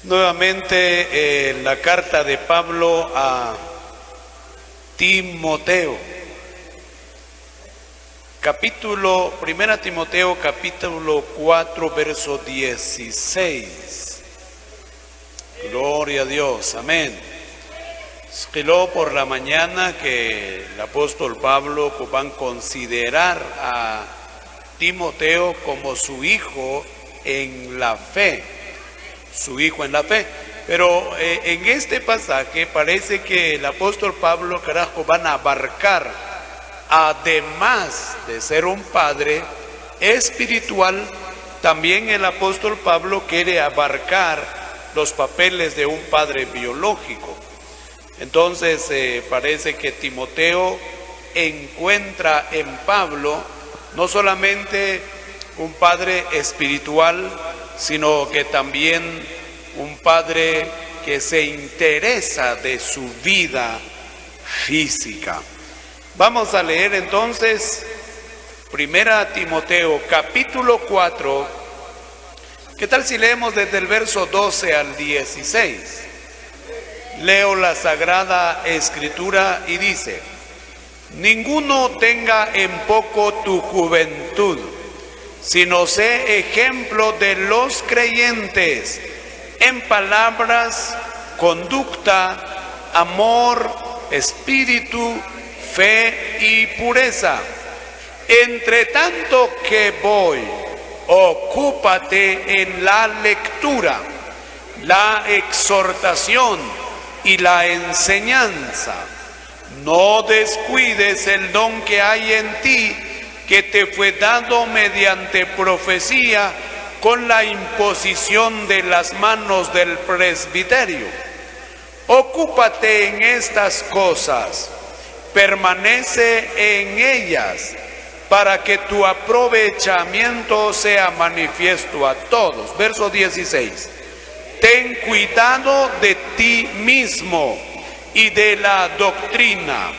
Nuevamente la carta de Pablo a Timoteo, Primera Timoteo capítulo 4 verso 16. Gloria a Dios, amén. Escribió por la mañana que el apóstol Pablo va a considerar a Timoteo como su hijo en la fe, pero en este pasaje parece que el apóstol Pablo van a abarcar, además de ser un padre espiritual, también el apóstol Pablo quiere abarcar los papeles de un padre biológico. Entonces parece que Timoteo encuentra en Pablo no solamente un padre espiritual, sino que también un padre que se interesa de su vida física. Vamos a leer entonces Primera Timoteo capítulo 4. ¿Qué tal si leemos desde el verso 12 al 16? Leo la Sagrada Escritura y dice: ninguno tenga en poco tu juventud, sino sé ejemplo de los creyentes en palabras, conducta, amor, espíritu, fe y pureza. Entre tanto que voy, ocúpate en la lectura, la exhortación y la enseñanza. No descuides el don que hay en ti, que te fue dado mediante profecía con la imposición de las manos del presbiterio. Ocúpate en estas cosas, permanece en ellas, para que tu aprovechamiento sea manifiesto a todos. Verso 16. Ten cuidado de ti mismo y de la doctrina,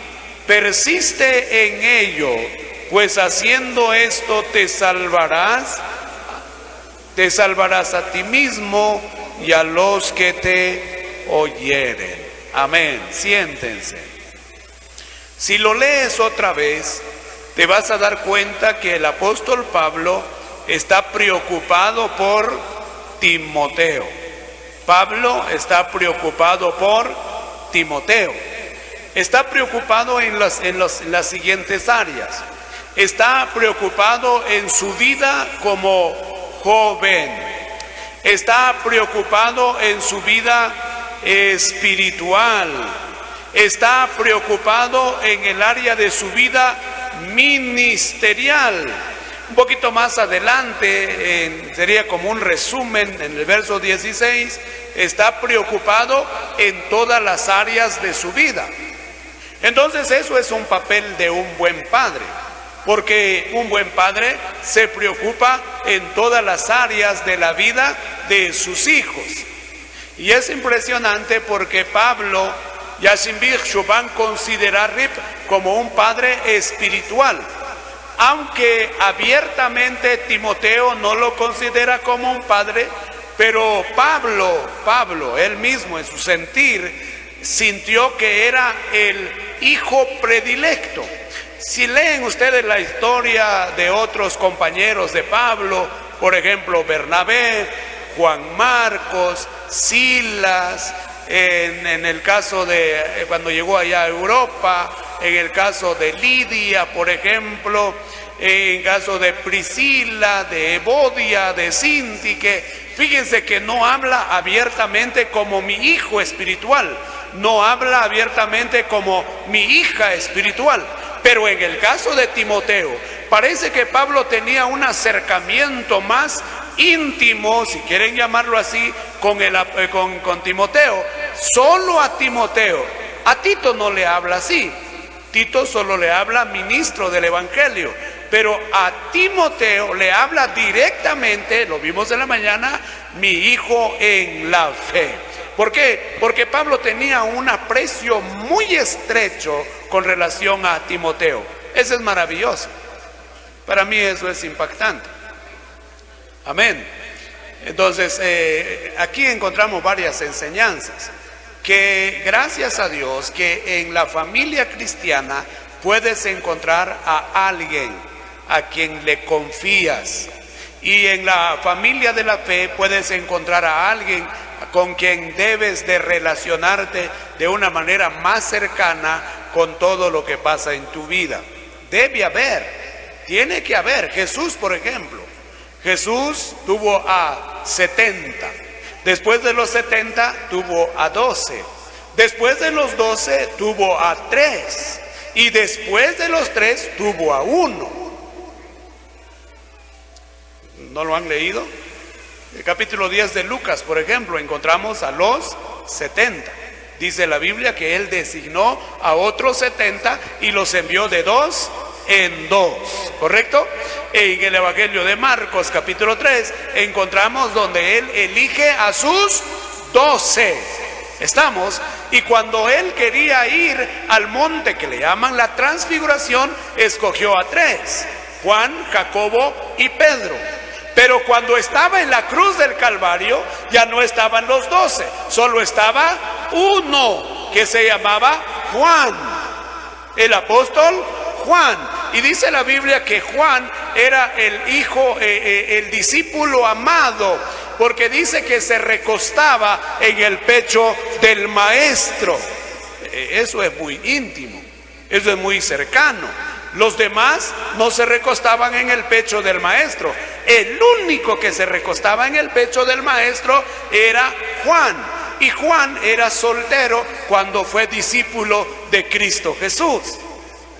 persiste en ello, pues haciendo esto te salvarás a ti mismo y a los que te oyeren. Amén. Siéntense. Si lo lees otra vez, te vas a dar cuenta que el apóstol Pablo está preocupado por Timoteo. Pablo está preocupado por Timoteo. Está preocupado en las siguientes áreas. Está preocupado en su vida como joven. Está preocupado en su vida espiritual. Está preocupado en el área de su vida ministerial. Un poquito más adelante, sería como un resumen en el verso 16, está preocupado en todas las áreas de su vida. Entonces eso es un papel de un buen padre, porque un buen padre se preocupa en todas las áreas de la vida de sus hijos. Y es impresionante porque Pablo van a considerar como un padre espiritual, aunque abiertamente Timoteo no lo considera como un padre, pero Pablo, él mismo en su sentir, sintió que era el hijo predilecto. Si leen ustedes la historia de otros compañeros de Pablo, por ejemplo, Bernabé, Juan Marcos, Silas, en el caso de cuando llegó allá a Europa, en el caso de Lidia, por ejemplo, en el caso de Priscila, de Evodia, de Sintique, fíjense que no habla abiertamente como mi hijo espiritual, no habla abiertamente como mi hija espiritual. Pero en el caso de Timoteo, parece que Pablo tenía un acercamiento más íntimo, si quieren llamarlo así, con Timoteo. Solo a Timoteo. A Tito no le habla así. Tito solo le habla ministro del Evangelio. Pero a Timoteo le habla directamente, lo vimos en la mañana, mi hijo en la fe. ¿Por qué? Porque Pablo tenía un aprecio muy estrecho con relación a Timoteo. Eso es maravilloso. Para mí eso es impactante. Amén. Entonces, aquí encontramos varias enseñanzas. Que gracias a Dios que en la familia cristiana puedes encontrar a alguien a quien le confías. Y en la familia de la fe puedes encontrar a alguien con quien debes de relacionarte de una manera más cercana con todo lo que pasa en tu vida. Debe haber, tiene que haber. Jesús, por ejemplo, Jesús tuvo a 70. Después de los 70 tuvo a 12. Después de los 12 tuvo a 3. Y después de los 3 tuvo a 1. ¿No lo han leído? El capítulo 10 de Lucas, por ejemplo, encontramos a los 70. Dice la Biblia que Él designó a otros 70 y los envió de 2 en 2, ¿correcto? En el Evangelio de Marcos, capítulo 3, encontramos donde Él elige a sus 12. Estamos, y cuando Él quería ir al monte que le llaman la transfiguración, escogió a 3, Juan, Jacobo y Pedro. Pero cuando estaba en la cruz del Calvario, ya no estaban los 12, solo estaba uno que se llamaba Juan, el apóstol Juan. Y dice la Biblia que Juan era el hijo, el discípulo amado, porque dice que se recostaba en el pecho del maestro. Eso es muy íntimo, eso es muy cercano. Los demás no se recostaban en el pecho del maestro. El único que se recostaba en el pecho del maestro era Juan. Y Juan era soltero cuando fue discípulo de Cristo Jesús.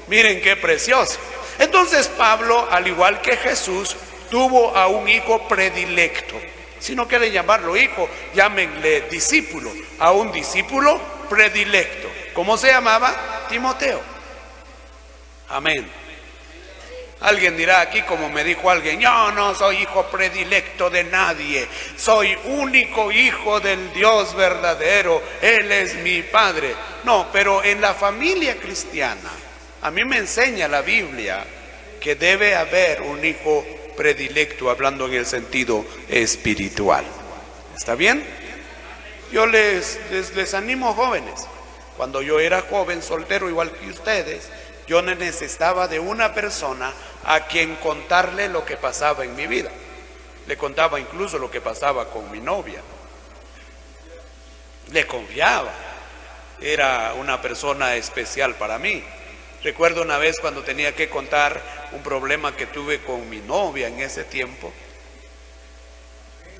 Miren qué precioso. Entonces Pablo, al igual que Jesús, tuvo a un hijo predilecto. Si no quieren llamarlo hijo, llámenle discípulo. A un discípulo predilecto. ¿Cómo se llamaba? Timoteo. Amén. Alguien dirá aquí, como me dijo alguien: yo no soy hijo predilecto de nadie, soy único hijo del Dios verdadero, Él es mi Padre. No, pero en la familia cristiana, a mí me enseña la Biblia que debe haber un hijo predilecto, hablando en el sentido espiritual. ¿Está bien? Yo les animo, jóvenes. Cuando yo era joven, soltero igual que ustedes, yo necesitaba de una persona a quien contarle lo que pasaba en mi vida. Le contaba incluso lo que pasaba con mi novia. Le confiaba. Era una persona especial para mí. Recuerdo una vez cuando tenía que contar un problema que tuve con mi novia en ese tiempo.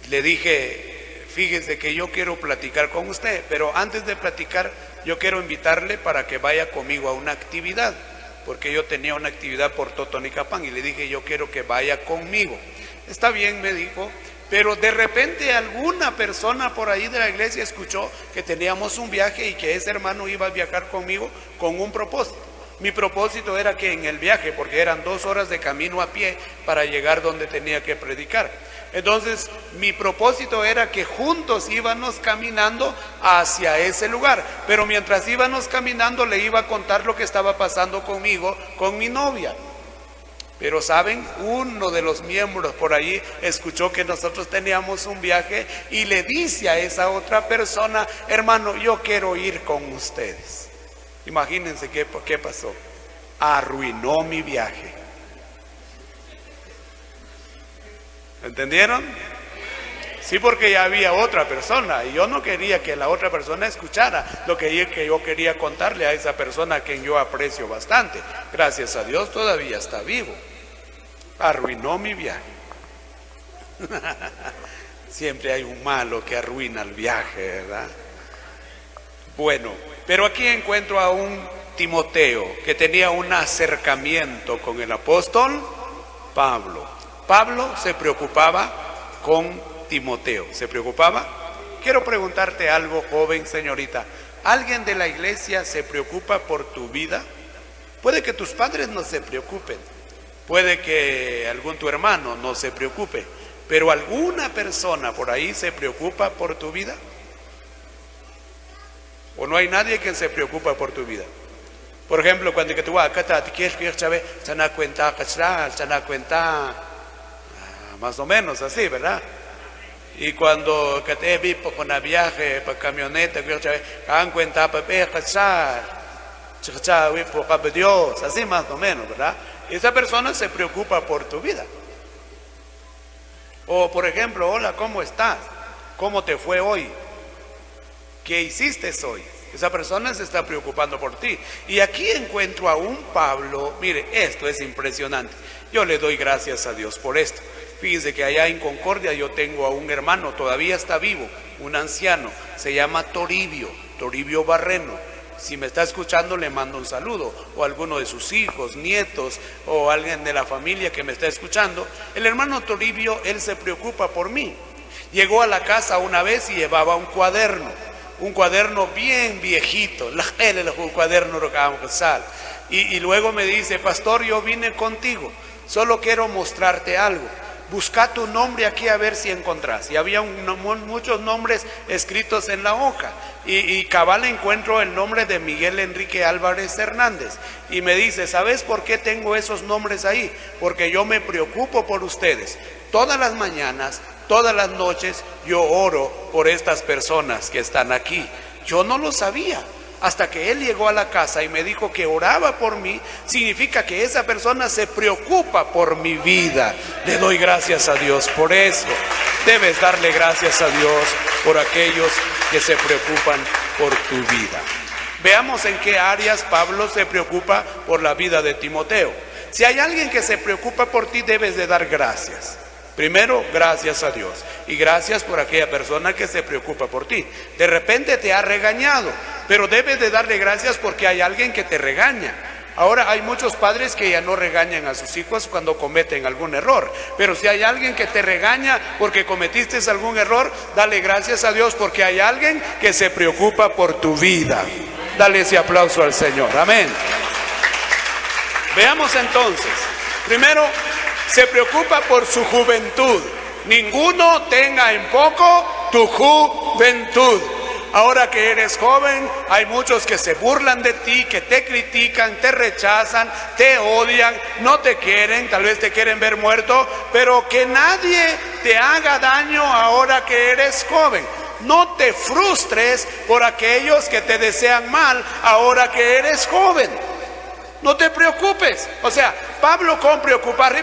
Le dije: fíjese que yo quiero platicar con usted, pero antes de platicar yo quiero invitarle para que vaya conmigo a una actividad. Porque yo tenía una actividad por Totonicapán y le dije: yo quiero que vaya conmigo. Está bien, me dijo, pero de repente alguna persona por ahí de la iglesia escuchó que teníamos un viaje y que ese hermano iba a viajar conmigo con un propósito. Mi propósito era que en el viaje, porque eran 2 horas de camino a pie para llegar donde tenía que predicar. Entonces mi propósito era que juntos íbamos caminando hacia ese lugar, pero mientras íbamos caminando le iba a contar lo que estaba pasando conmigo, con mi novia. Pero saben, uno de los miembros por ahí escuchó que nosotros teníamos un viaje y le dice a esa otra persona: hermano, yo quiero ir con ustedes. Imagínense qué pasó. Arruinó mi viaje. ¿Entendieron? Sí, porque ya había otra persona y yo no quería que la otra persona escuchara lo que yo quería contarle a esa persona a quien yo aprecio bastante. Gracias a Dios todavía está vivo. Arruinó mi viaje. Siempre hay un malo que arruina el viaje, ¿verdad? Bueno, pero aquí encuentro a un Timoteo que tenía un acercamiento con el apóstol Pablo. Pablo se preocupaba con Timoteo. ¿Se preocupaba? Quiero preguntarte algo, joven señorita. ¿Alguien de la iglesia se preocupa por tu vida? Puede que tus padres no se preocupen. Puede que tu hermano no se preocupe. Pero ¿alguna persona por ahí se preocupa por tu vida? ¿O no hay nadie que se preocupa por tu vida? Por ejemplo, cuando tú vas acá, te quieres se da cuenta, más o menos así, ¿verdad? Y cuando que te vi por una viaje, por camioneta, que hagan cuenta, por Dios, así más o menos, ¿verdad? Y esa persona se preocupa por tu vida. O por ejemplo, hola, ¿cómo estás? ¿Cómo te fue hoy? ¿Qué hiciste hoy? Esa persona se está preocupando por ti. Y aquí encuentro a un Pablo, mire, esto es impresionante. Yo le doy gracias a Dios por esto. Fíjense que allá en Concordia yo tengo a un hermano, todavía está vivo, un anciano, se llama Toribio Barreno. Si me está escuchando, le mando un saludo, o alguno de sus hijos, nietos, o alguien de la familia que me está escuchando. El hermano Toribio, él se preocupa por mí. Llegó a la casa una vez y llevaba un cuaderno bien viejito, un cuaderno y luego me dice, pastor, yo vine contigo, solo quiero mostrarte algo. Busca tu nombre aquí a ver si encontrás. Y había muchos nombres escritos en la hoja. Y cabal encuentro el nombre de Miguel Enrique Álvarez Hernández. Y me dice, ¿sabes por qué tengo esos nombres ahí? Porque yo me preocupo por ustedes. Todas las mañanas, todas las noches, yo oro por estas personas que están aquí. Yo no lo sabía. Hasta que él llegó a la casa y me dijo que oraba por mí, significa que esa persona se preocupa por mi vida. Le doy gracias a Dios por eso. Debes darle gracias a Dios por aquellos que se preocupan por tu vida. Veamos en qué áreas Pablo se preocupa por la vida de Timoteo. Si hay alguien que se preocupa por ti, debes de dar gracias. Primero, gracias a Dios. Y gracias por aquella persona que se preocupa por ti. De repente te ha regañado, pero debes de darle gracias porque hay alguien que te regaña. Ahora hay muchos padres que ya no regañan a sus hijos cuando cometen algún error. Pero si hay alguien que te regaña porque cometiste algún error, dale gracias a Dios porque hay alguien que se preocupa por tu vida. Dale ese aplauso al Señor. Amén. Veamos entonces. Primero, se preocupa por su juventud. Ninguno tenga en poco tu juventud. Ahora que eres joven, hay muchos que se burlan de ti, que te critican, te rechazan, te odian, no te quieren, tal vez te quieren ver muerto, pero que nadie te haga daño ahora que eres joven. No te frustres por aquellos que te desean mal ahora que eres joven. No te preocupes. O sea, Pablo con preocupar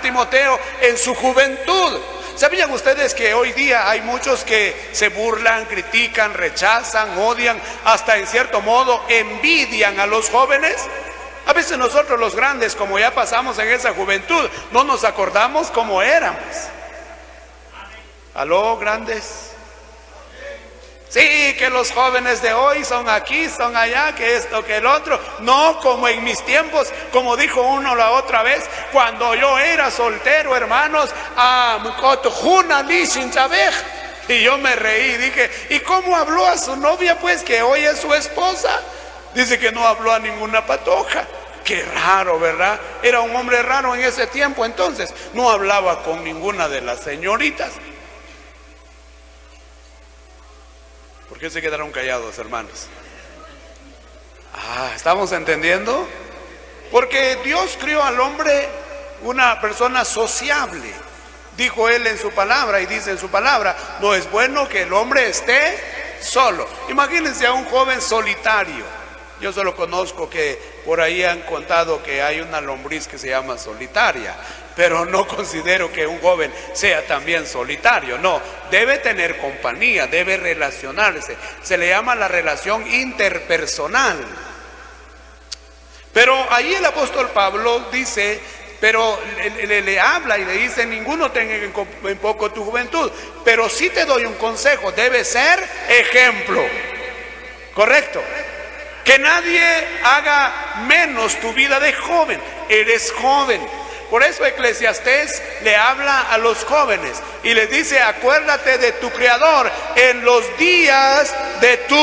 Timoteo en su juventud. ¿Sabían ustedes que hoy día hay muchos que se burlan, critican, rechazan, odian, hasta en cierto modo envidian a los jóvenes? A veces nosotros los grandes, como ya pasamos en esa juventud, no nos acordamos cómo éramos. ¿Aló, grandes? Sí, que los jóvenes de hoy son aquí, son allá, que esto, que el otro. No como en mis tiempos, como dijo uno la otra vez, cuando yo era soltero, hermanos, y yo me reí, dije, ¿y cómo habló a su novia? Pues que hoy es su esposa. Dice que no habló a ninguna patoja. Qué raro, ¿verdad? Era un hombre raro en ese tiempo, entonces no hablaba con ninguna de las señoritas. ¿Por qué se quedaron callados, hermanos? ¿Estamos entendiendo? Porque Dios crió al hombre una persona sociable. Dijo él en su palabra y dice en su palabra, no es bueno que el hombre esté solo. Imagínense a un joven solitario. Yo solo conozco que por ahí han contado que hay una lombriz que se llama solitaria, pero no considero que un joven sea también solitario. No, debe tener compañía, debe relacionarse. Se le llama la relación interpersonal. Pero ahí el apóstol Pablo dice, pero le habla y le dice, ninguno tenga en poco tu juventud, pero sí te doy un consejo, debe ser ejemplo. ¿Correcto? Que nadie haga menos tu vida de joven. Eres joven. Por eso Eclesiastés le habla a los jóvenes y les dice, acuérdate de tu Creador en los días de tu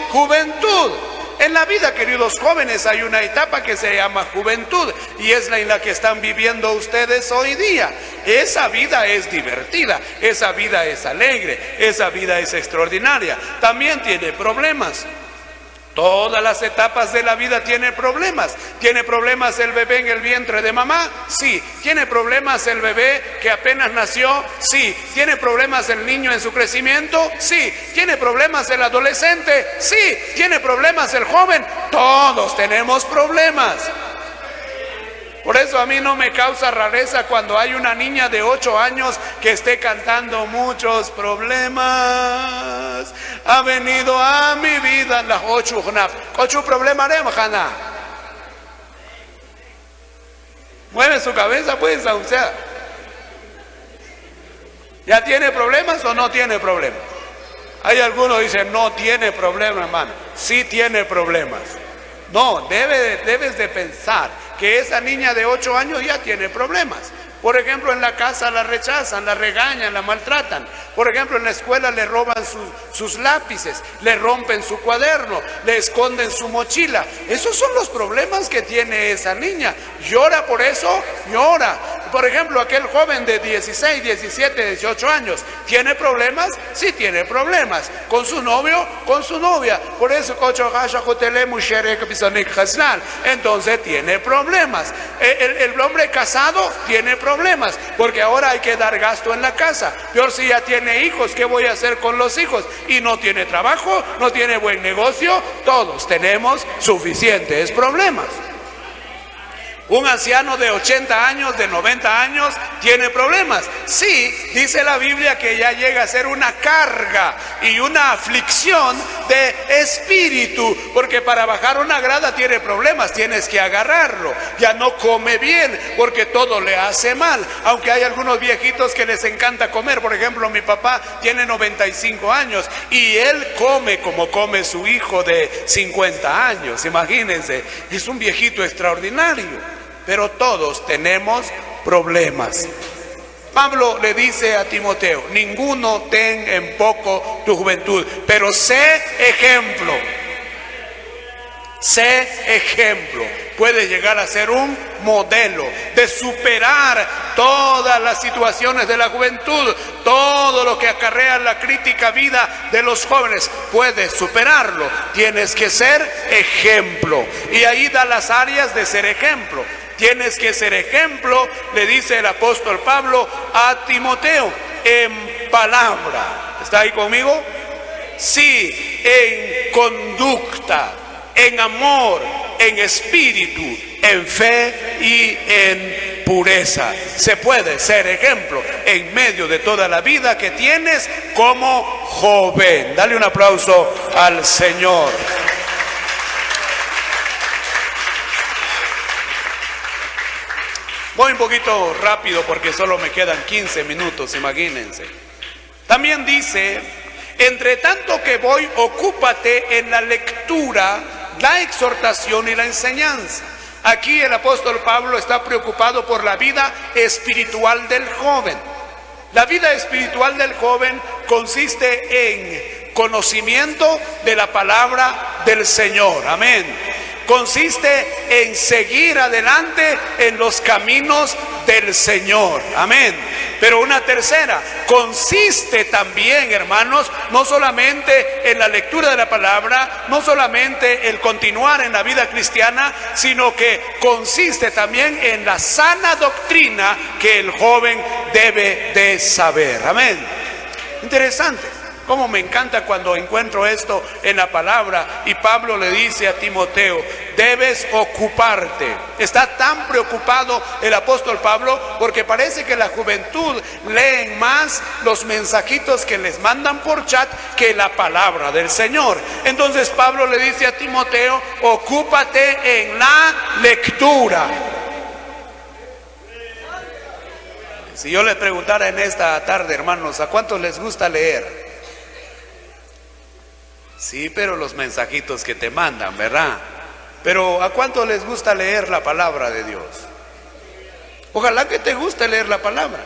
juventud. En la vida, queridos jóvenes, hay una etapa que se llama juventud y es la en la que están viviendo ustedes hoy día. Esa vida es divertida, esa vida es alegre, esa vida es extraordinaria. También tiene problemas. Todas las etapas de la vida tiene problemas. ¿Tiene problemas el bebé en el vientre de mamá? Sí. ¿Tiene problemas el bebé que apenas nació? Sí. ¿Tiene problemas el niño en su crecimiento? Sí. ¿Tiene problemas el adolescente? Sí. ¿Tiene problemas el joven? Todos tenemos problemas. Por eso a mí no me causa rareza cuando hay una niña de 8 años que esté cantando muchos problemas. Ha venido a mi vida las 8 problemas de Mahana. Mueve su cabeza pues, o sea. ¿Ya tiene problemas o no tiene problemas? Hay algunos que dicen no tiene problemas, hermano. Sí tiene problemas. No, debes de pensar que esa niña de 8 años ya tiene problemas. Por ejemplo, en la casa la rechazan, la regañan, la maltratan. Por ejemplo, en la escuela le roban sus lápices, le rompen su cuaderno, le esconden su mochila. Esos son los problemas que tiene esa niña. ¿Llora por eso? Llora. Por ejemplo, aquel joven de 16, 17, 18 años, ¿tiene problemas? Sí tiene problemas. ¿Con su novio? Con su novia. Por eso, entonces tiene problemas. El hombre casado tiene problemas, porque ahora hay que dar gasto en la casa. Peor si ya tiene hijos, ¿qué voy a hacer con los hijos? Y no tiene trabajo, no tiene buen negocio. Todos tenemos suficientes problemas. Un anciano de 80 años, de 90 años, tiene problemas. Sí, dice la Biblia que ya llega a ser una carga y una aflicción de espíritu, porque para bajar una grada tiene problemas, tienes que agarrarlo. Ya no come bien, porque todo le hace mal. Aunque hay algunos viejitos que les encanta comer. Por ejemplo, mi papá tiene 95 años y él come como come su hijo de 50 años. Imagínense, es un viejito extraordinario. Pero todos tenemos problemas. Pablo le dice a Timoteo: ninguno ten en poco tu juventud, pero sé ejemplo. Sé ejemplo. Puede llegar a ser un modelo de superar todas las situaciones de la juventud, todo lo que acarrea la crítica vida de los jóvenes. Puedes superarlo. Tienes que ser ejemplo. Y ahí da las áreas de ser ejemplo. Tienes que ser ejemplo, le dice el apóstol Pablo a Timoteo, en palabra. ¿Está ahí conmigo? Sí, en conducta, en amor, en espíritu, en fe y en pureza. Se puede ser ejemplo en medio de toda la vida que tienes como joven. Dale un aplauso al Señor. Voy un poquito rápido porque solo me quedan 15 minutos, imagínense. También dice: entre tanto que voy, ocúpate en la lectura, la exhortación y la enseñanza. Aquí el apóstol Pablo está preocupado por la vida espiritual del joven. La vida espiritual del joven consiste en conocimiento de la palabra del Señor. Amén. Consiste en seguir adelante en los caminos del Señor. Amén. Pero una tercera, consiste también, hermanos, no solamente en la lectura de la palabra, no solamente el continuar en la vida cristiana, sino que consiste también en la sana doctrina que el joven debe de saber. Amén. Interesante. Cómo me encanta cuando encuentro esto en la palabra. Y Pablo le dice a Timoteo: debes ocuparte. Está tan preocupado el apóstol Pablo porque parece que la juventud leen más los mensajitos que les mandan por chat que la palabra del Señor. Entonces Pablo le dice a Timoteo: ocúpate en la lectura. Si yo les preguntara en esta tarde, hermanos, ¿a cuántos les gusta leer? Sí, pero los mensajitos que te mandan, ¿verdad? Pero ¿a cuánto les gusta leer la palabra de Dios? Ojalá que te guste leer la palabra.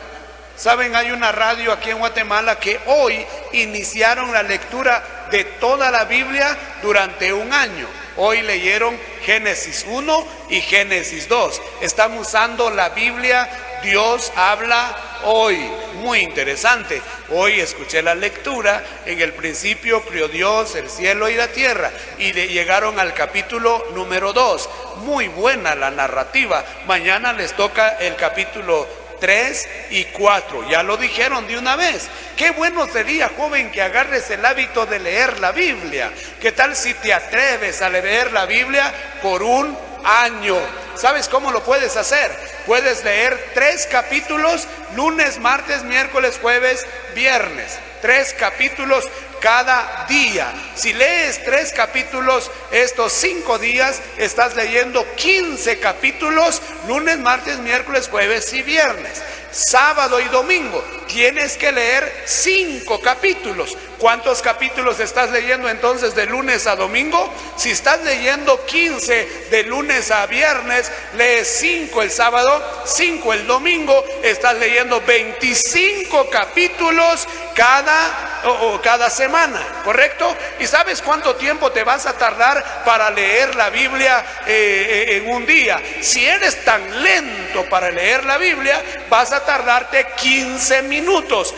Saben, hay una radio aquí en Guatemala que hoy iniciaron la lectura de toda la Biblia durante un año. Hoy leyeron Génesis 1 y Génesis 2. Están usando la Biblia Dios habla hoy. Muy interesante. Hoy escuché la lectura. En el principio crió Dios el cielo y la tierra. Y llegaron al capítulo número 2. Muy buena la narrativa. Mañana les toca el capítulo 3 y 4, ya lo dijeron de una vez. Qué bueno sería, joven, que agarres el hábito de leer la Biblia. ¿Qué tal si te atreves a leer la Biblia por un año? ¿Sabes cómo lo puedes hacer? Puedes leer 3 capítulos, lunes, martes, miércoles, jueves, viernes. 3 capítulos cada día. Si lees 3 capítulos estos 5 días, estás leyendo 15 capítulos, lunes, martes, miércoles, jueves y viernes. Sábado y domingo tienes que leer 5 capítulos. ¿Cuántos capítulos estás leyendo entonces de lunes a domingo? Si estás leyendo 15 de lunes a viernes, lees 5 el sábado, 5 el domingo, estás leyendo 25 capítulos cada semana, ¿correcto? ¿Y sabes cuánto tiempo te vas a tardar para leer la Biblia en un día? Si eres tan lento para leer la Biblia, vas a tardarte 15 minutos.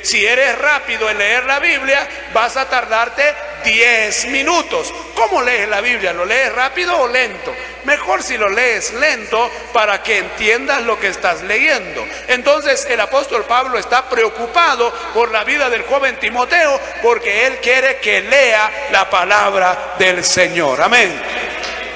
Si eres rápido en leer la Biblia, vas a tardarte 10 minutos. ¿Cómo lees la Biblia? ¿Lo lees rápido o lento? Mejor si lo lees lento para que entiendas lo que estás leyendo. Entonces el apóstol Pablo está preocupado por la vida del joven Timoteo, porque él quiere que lea la palabra del Señor. Amén.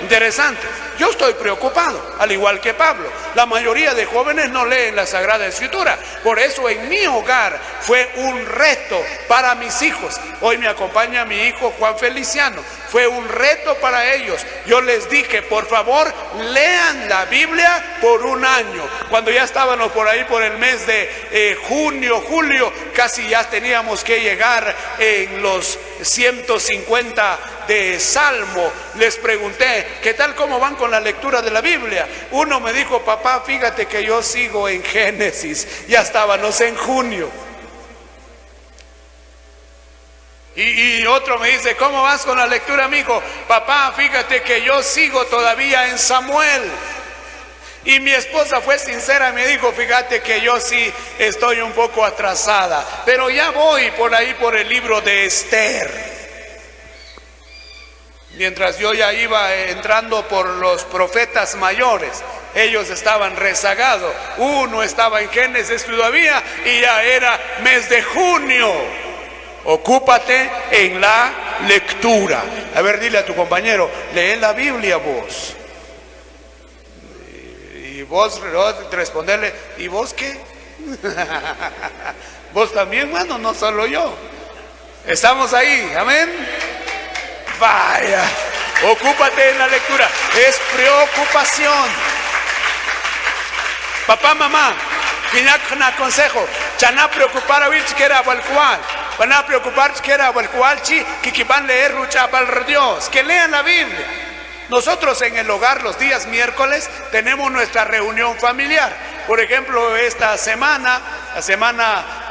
Interesante. Yo estoy preocupado, al igual que Pablo. La mayoría de jóvenes no leen la Sagrada Escritura. Por eso en mi hogar fue un reto para mis hijos. Hoy me acompaña mi hijo Juan Feliciano. Fue un reto para ellos. Yo les dije, por favor, lean la Biblia por un año. Cuando ya estábamos por ahí por el mes de junio, julio, casi ya teníamos que llegar en los 150 de Salmo. Les pregunté, ¿qué tal, cómo van con la lectura de la Biblia? Uno me dijo, papá, fíjate que yo sigo en Génesis. Ya estábamos en junio. Y otro me dice, ¿cómo vas con la lectura, mijo? Papá, fíjate que yo sigo todavía en Samuel. Y mi esposa fue sincera y me dijo, fíjate que yo sí estoy un poco atrasada, pero ya voy por ahí por el libro de Esther. Mientras yo ya iba entrando por los profetas mayores, ellos estaban rezagados. Uno estaba en Génesis todavía y ya era mes de junio. Ocúpate en la lectura. A ver, dile a tu compañero, lee la Biblia vos. Y vos responderle, ¿y vos qué? Vos también, mano, no solo yo. Estamos ahí, amén. Vaya, ocúpate en la lectura. Es preocupación. Papá, mamá, vine consejo. Chana preocupar a siquiera por el cual. Van a preocupar siquiera por el cual que van a leer lucha para Dios. Que lean la Biblia. Nosotros en el hogar los días miércoles tenemos nuestra reunión familiar. Por ejemplo,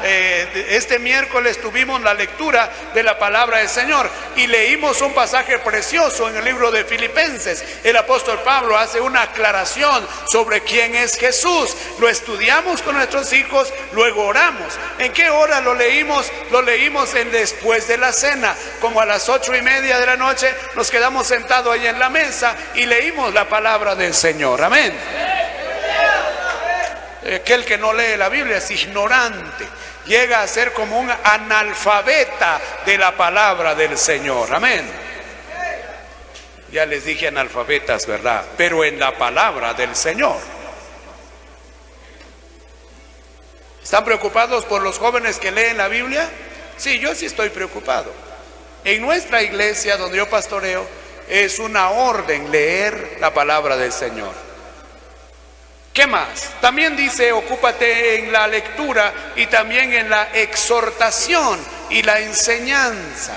este miércoles tuvimos la lectura de la palabra del Señor y leímos un pasaje precioso en el libro de Filipenses. El apóstol Pablo hace una aclaración sobre quién es Jesús. Lo estudiamos con nuestros hijos, luego oramos. ¿En qué hora lo leímos? Lo leímos después de la cena, como a las 8:30 de la noche. Nos quedamos sentados ahí en la mesa y leímos la palabra del Señor. Amén. Aquel que no lee la Biblia es ignorante, llega a ser como un analfabeta de la palabra del Señor. Amén. Ya les dije analfabetas, ¿verdad? Pero en la palabra del Señor. ¿Están preocupados por los jóvenes que leen la Biblia? Sí, yo sí estoy preocupado. En nuestra iglesia donde yo pastoreo es una orden leer la palabra del Señor. ¿Qué más? También dice, ocúpate en la lectura y también en la exhortación y la enseñanza.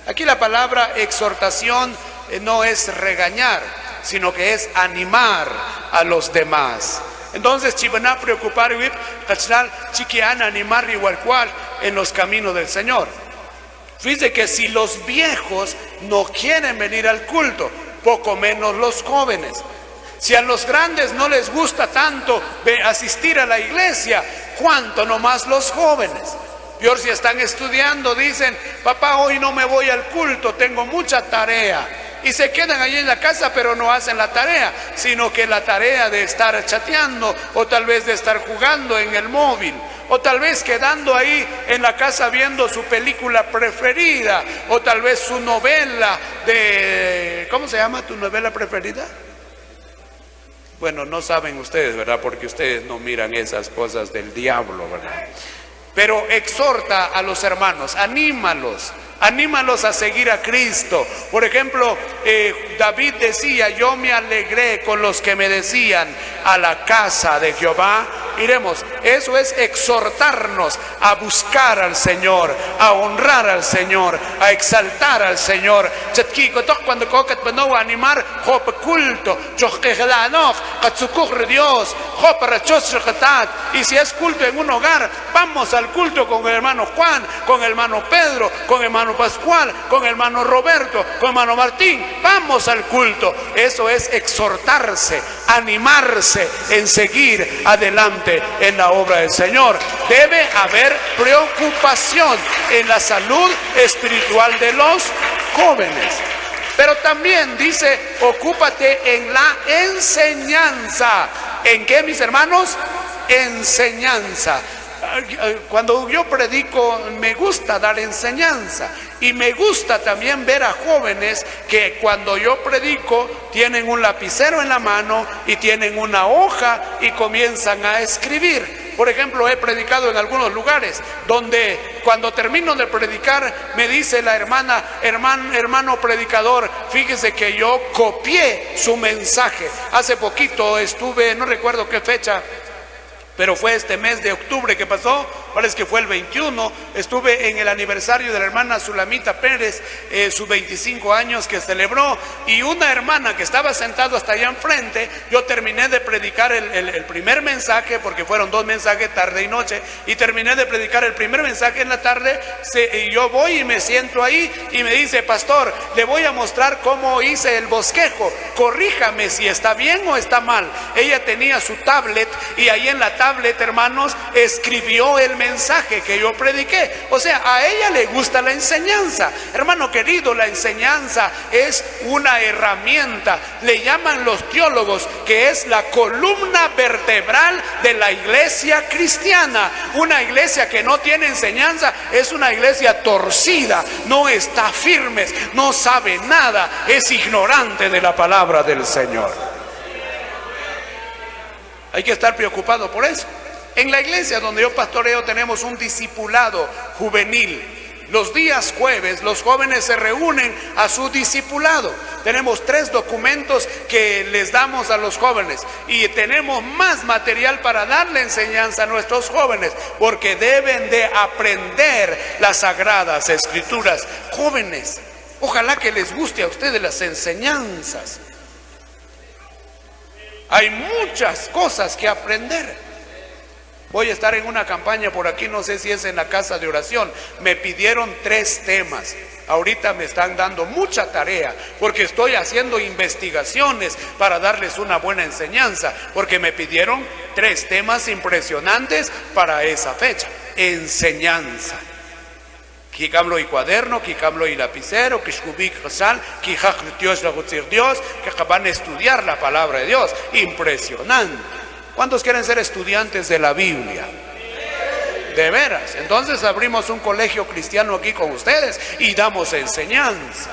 Aquí la palabra exhortación no es regañar, sino que es animar a los demás. Entonces, chivana preocupar y chiquiana animar igual cual en los caminos del Señor. Fíjese que si los viejos no quieren venir al culto, poco menos los jóvenes. Si a los grandes no les gusta tanto asistir a la iglesia, ¿cuánto nomás los jóvenes? Peor si están estudiando, dicen, papá, hoy no me voy al culto, tengo mucha tarea. Y se quedan allí en la casa, pero no hacen la tarea, sino que la tarea de estar chateando, o tal vez de estar jugando en el móvil, o tal vez quedando ahí en la casa viendo su película preferida, o tal vez su novela de... ¿Cómo se llama tu novela preferida? Bueno, no saben ustedes, ¿verdad? Porque ustedes no miran esas cosas del diablo, ¿verdad? Pero exhorta a los hermanos, anímalos a seguir a Cristo. Por ejemplo, David decía, yo me alegré con los que me decían, a la casa de Jehová iremos. Eso es exhortarnos a buscar al Señor, a honrar al Señor, a exaltar al Señor. Cuando a animar, culto, Dios, y si es culto en un hogar, vamos al culto con el hermano Juan, con el hermano Pedro, con el hermano Pascual, con el hermano Roberto, con el hermano Martín, vamos al culto. Eso es exhortarse, animarse en seguir adelante en la obra del Señor. Debe haber preocupación en la salud espiritual de los jóvenes. Pero también dice, ocúpate en la enseñanza. ¿En qué, mis hermanos? Enseñanza. Cuando yo predico, me gusta dar enseñanza. Y me gusta también ver a jóvenes que cuando yo predico tienen un lapicero en la mano y tienen una hoja y comienzan a escribir. Por ejemplo, he predicado en algunos lugares donde cuando termino de predicar me dice la hermana, hermano predicador, fíjese que yo copié su mensaje. Hace poquito estuve, no recuerdo qué fecha, pero fue este mes de octubre que pasó, parece que fue el 21, estuve en el aniversario de la hermana Sulamita Pérez, sus 25 años que celebró, y una hermana que estaba sentado hasta allá enfrente, yo terminé de predicar el primer mensaje, porque fueron 2 mensajes, tarde y noche, y terminé de predicar el primer mensaje en la tarde, y yo voy y me siento ahí, y me dice, pastor, le voy a mostrar cómo hice el bosquejo, corríjame si está bien o está mal. Ella tenía su tablet, y ahí en la tablet, hermanos, escribió el mensaje que yo prediqué. O sea, a ella le gusta la enseñanza. Hermano querido, la enseñanza es una herramienta, le llaman los teólogos que es la columna vertebral de la iglesia cristiana. Una iglesia que no tiene enseñanza es una iglesia torcida, no está firme, no sabe nada, es ignorante de la palabra del Señor. Hay que estar preocupado por eso. En la iglesia donde yo pastoreo tenemos un discipulado juvenil. Los días jueves los jóvenes se reúnen a su discipulado. Tenemos 3 documentos que les damos a los jóvenes y tenemos más material para darle enseñanza a nuestros jóvenes, porque deben de aprender las sagradas escrituras. Jóvenes, ojalá que les guste a ustedes las enseñanzas. Hay muchas cosas que aprender. Voy a estar en una campaña por aquí, no sé si es en la casa de oración. Me pidieron 3 temas. Ahorita me están dando mucha tarea porque estoy haciendo investigaciones para darles una buena enseñanza, porque me pidieron 3 temas impresionantes para esa fecha. Enseñanza. Kikablo y cuaderno, kikablo y lapicero, kishkubik hasal, kihak Dios, Dios, que van a estudiar la palabra de Dios. Impresionante. ¿Cuántos quieren ser estudiantes de la Biblia? De veras. Entonces abrimos un colegio cristiano aquí con ustedes y damos enseñanza.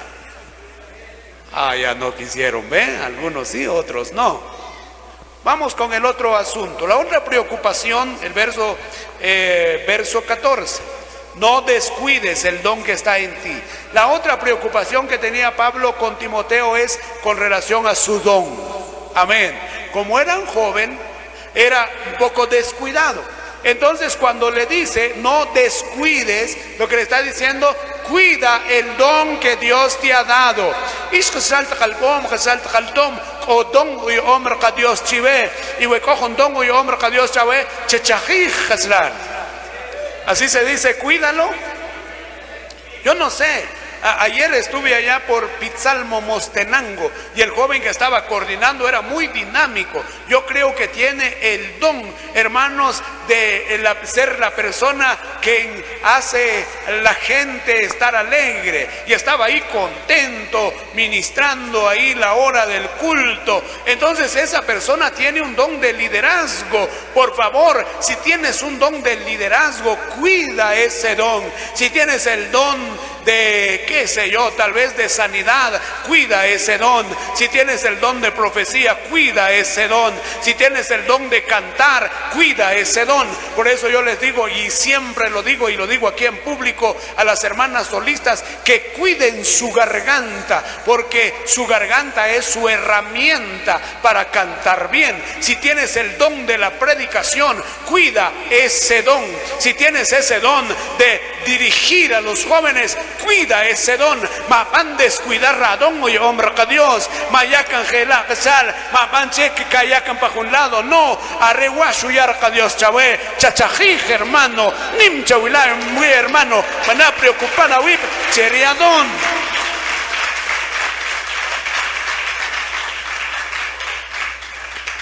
Ya no quisieron, ¿ven? Algunos sí, otros no. Vamos con el otro asunto. La otra preocupación, el verso 14. No descuides el don que está en ti. La otra preocupación que tenía Pablo con Timoteo es con relación a su don. Amén. Como era un joven, era un poco descuidado. Entonces cuando le dice no descuides, lo que le está diciendo, cuida el don que Dios te ha dado. Así se dice, cuídalo. Yo no sé, Ayer estuve allá por Pitzalmo, Mostenango, y el joven que estaba coordinando era muy dinámico. Yo creo que tiene el don, hermanos, de ser la persona que hace la gente estar alegre. Y estaba ahí contento, ministrando ahí la hora del culto. Entonces esa persona tiene un don de liderazgo. Por favor, si tienes un don de liderazgo, cuida ese don. Si tienes el don de, qué sé yo, tal vez de sanidad, cuida ese don. Si tienes el don de profecía, cuida ese don. Si tienes el don de cantar, cuida ese don. Por eso yo les digo, y siempre lo digo, y lo digo aquí en público a las hermanas solistas, que cuiden su garganta, porque su garganta es su herramienta para cantar bien. Si tienes el don de la predicación, cuida ese don. Si tienes ese don de dirigir a los jóvenes, cuida ese don. Mapan descuidar radón y hombre que Dios, mayacan gela que sal, mapan cheque kayacan para un lado, no, arreguashuyar que Dios chave, chachajij hermano, nim chawilar muy hermano, van a preocupar a wip, cheriadón.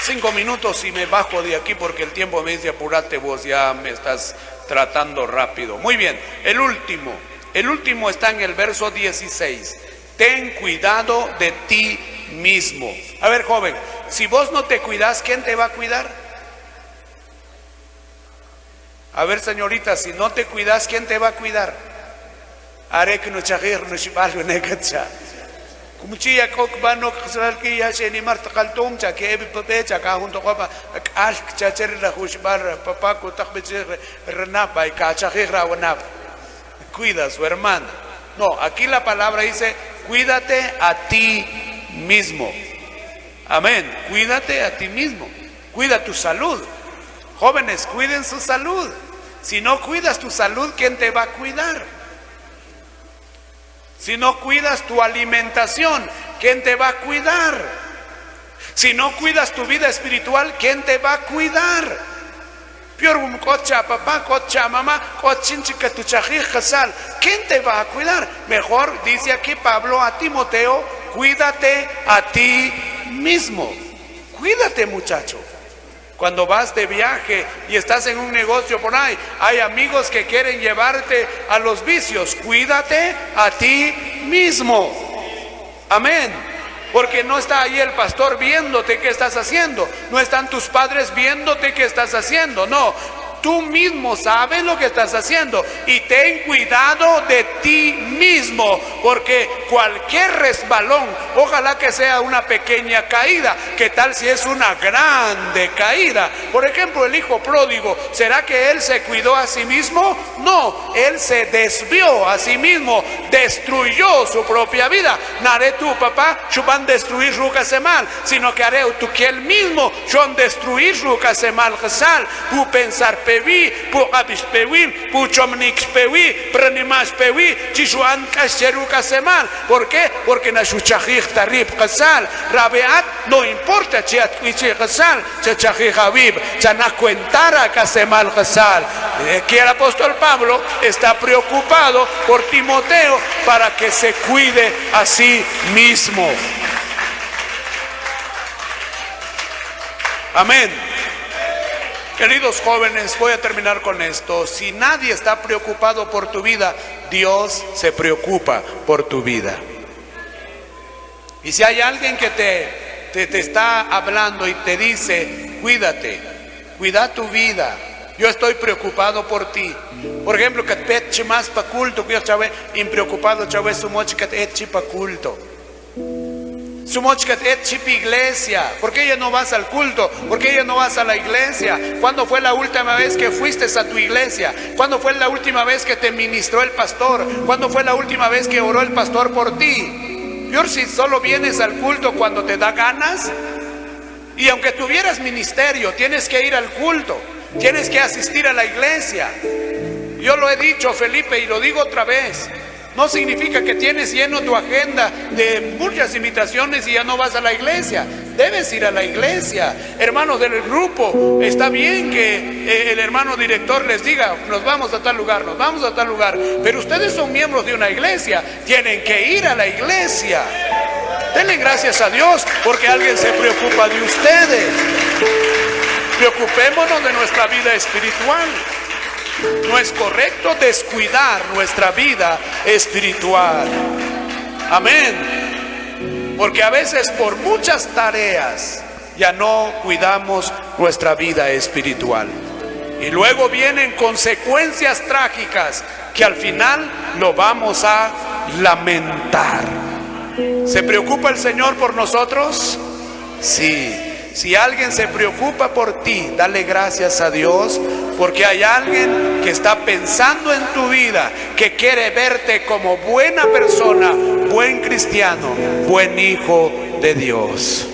Cinco minutos y me bajo de aquí porque el tiempo me dice apurate vos, ya me estás tratando rápido. Muy bien, el último está en el verso 16. Ten cuidado de ti mismo. A ver, joven, si vos no te cuidas, ¿quién te va a cuidar? A ver, señorita, si no te cuidas, ¿quién te va a cuidar? Haré que no chagir, no shibalo negacha. Kumuchia kokbano ksalki ya sheni martaqaltum cha ke pepecha ka junto kwa al chacher la hushbar papá ko takbeche renapa y kachajira wanap. Cuida a su hermana. No, aquí la palabra dice, cuídate a ti mismo. Amén. Cuídate a ti mismo. Cuida tu salud. Jóvenes, cuiden su salud. Si no cuidas tu salud, ¿quién te va a cuidar? Si no cuidas tu alimentación, ¿quién te va a cuidar? Si no cuidas tu vida espiritual, ¿quién te va a cuidar? Papá, cocha, mamá, ¿quién te va a cuidar? Mejor, dice aquí Pablo a Timoteo, cuídate a ti mismo. Cuídate, muchacho. Cuando vas de viaje y estás en un negocio por ahí, hay amigos que quieren llevarte a los vicios. Cuídate a ti mismo. Amén. Porque no está ahí el pastor viéndote qué estás haciendo. No están tus padres viéndote qué estás haciendo. No. Tú mismo sabes lo que estás haciendo y ten cuidado de ti mismo, porque cualquier resbalón, ojalá que sea una pequeña caída, ¿qué tal si es una grande caída? Por ejemplo, el hijo pródigo, ¿será que él se cuidó a sí mismo? No, él se desvió a sí mismo, destruyó su propia vida. No haré tu papá, yo van a destruir su mal, sino que haré tú que él mismo, yo van a destruir su mal, tu pensar pewi, pu abis pewi, pu chomnix pewi, prenimas pewi, chishuan kasheru kasemal. ¿Por qué? Porque na shuchajij tarib kasal, rabeat, no importa chiat kuichi kasal, chachajij habib, chana cuentara kasemal kasal. Aquí el apóstol Pablo está preocupado por Timoteo para que se cuide a sí mismo. Amén. Queridos jóvenes, voy a terminar con esto. Si nadie está preocupado por tu vida, Dios se preocupa por tu vida. Y si hay alguien que te está hablando y te dice, cuídate, cuida tu vida, yo estoy preocupado por ti. Por ejemplo, que te eche más pa culto, que yo chave, impreocupado chave su mochi que te eche pa culto. Su mochi que te eche pa iglesia. ¿Por qué ya no vas al culto? ¿Por qué ya no vas a la iglesia? ¿Cuándo fue la última vez que fuiste a tu iglesia? ¿Cuándo fue la última vez que te ministró el pastor? ¿Cuándo fue la última vez que oró el pastor por ti? Peor si solo vienes al culto cuando te da ganas. Y aunque tuvieras ministerio, tienes que ir al culto. Tienes que asistir a la iglesia. Yo lo he dicho, Felipe, y lo digo otra vez. No significa que tienes lleno tu agenda de muchas invitaciones y ya no vas a la iglesia. Debes ir a la iglesia. Hermanos del grupo, está bien que el hermano director les diga, nos vamos a tal lugar, nos vamos a tal lugar. Pero ustedes son miembros de una iglesia, tienen que ir a la iglesia. Denle gracias a Dios porque alguien se preocupa de ustedes. Preocupémonos de nuestra vida espiritual. No es correcto descuidar nuestra vida espiritual. Amén. Porque a veces por muchas tareas ya no cuidamos nuestra vida espiritual. Y luego vienen consecuencias trágicas que al final lo vamos a lamentar. ¿Se preocupa el Señor por nosotros? Sí. Si alguien se preocupa por ti, dale gracias a Dios, porque hay alguien que está pensando en tu vida, que quiere verte como buena persona, buen cristiano, buen hijo de Dios.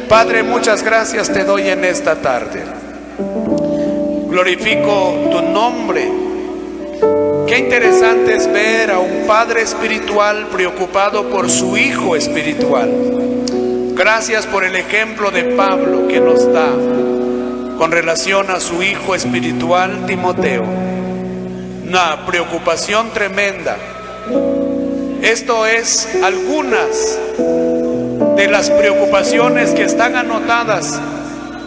Padre, muchas gracias te doy en esta tarde. Glorifico tu nombre. Qué interesante es ver a un padre espiritual preocupado por su hijo espiritual. Gracias por el ejemplo de Pablo que nos da con relación a su hijo espiritual Timoteo. Una preocupación tremenda. Esto es algunas de las preocupaciones que están anotadas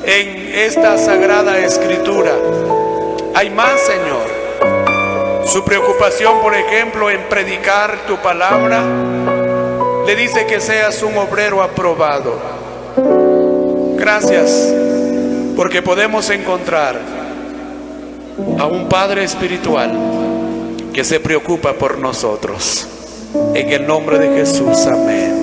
en esta sagrada escritura. Hay más, Señor. Su preocupación, por ejemplo, en predicar tu palabra. Le dice que seas un obrero aprobado. Gracias, porque podemos encontrar a un Padre espiritual que se preocupa por nosotros. En el nombre de Jesús, amén.